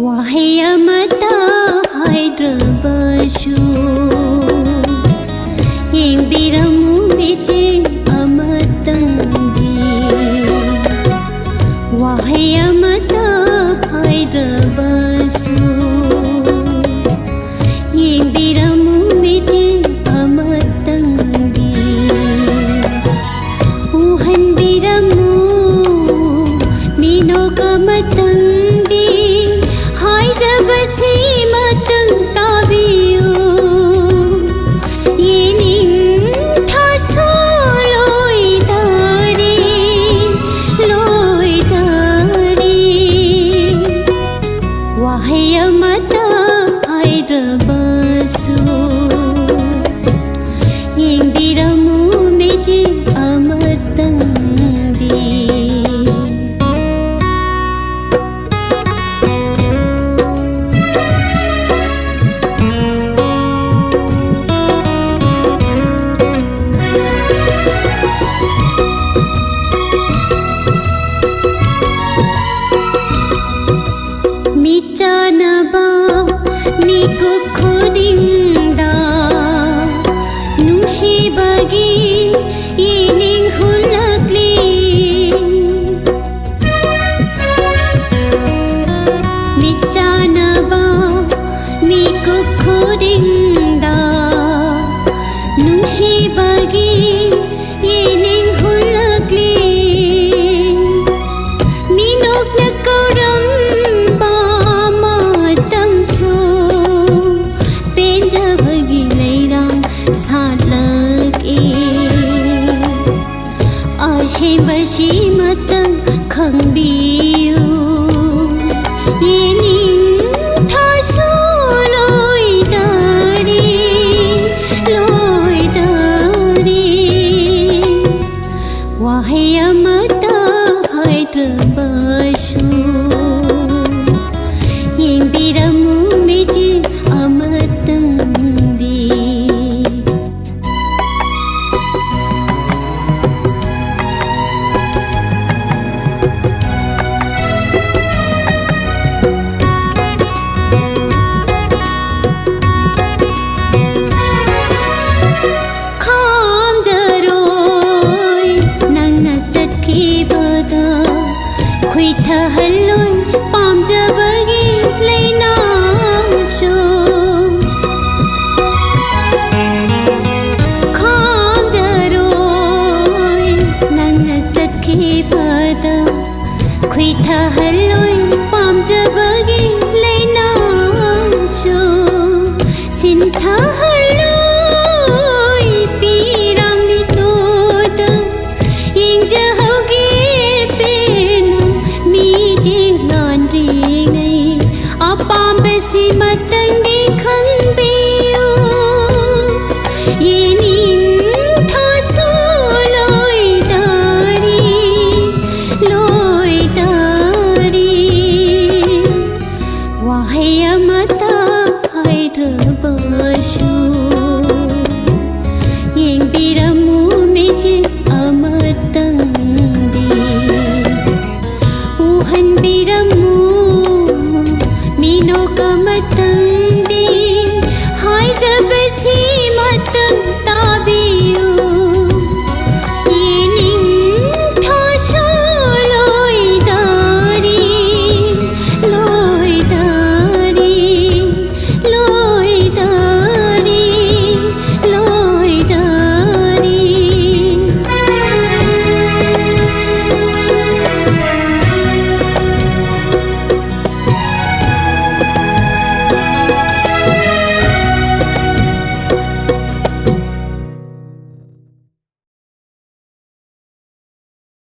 Wahai Amata, Haidrabadu, yang biramu biji amatandi. Wahai Amata, Haidrabadu, yang biramu biji amatandi. Uhan biramu mino kamatandi. Wahai Amata, Haidrabadu, yang biramu meji amatandi. Janaba niku khudinda nushi bagi ining hulakli janaba niku khudinda nushi bagi ining hulakli minokna kauram Bashi matang khangbiu yening thasu loi dari Wahai Amata, Haidrabadu, yang biramu meji amatandi. Haloi pamjabagi leina sho kham jaroi nanga sakhi pada khuitha haloi pamjabagi leina sho sintha haloi pirang bitoda injahogi si matang di khangbiu yening thasu loi dari Wahai Amata, Haidrabadu, yang biramu meji amatandi. Uhan biramu mino kamatang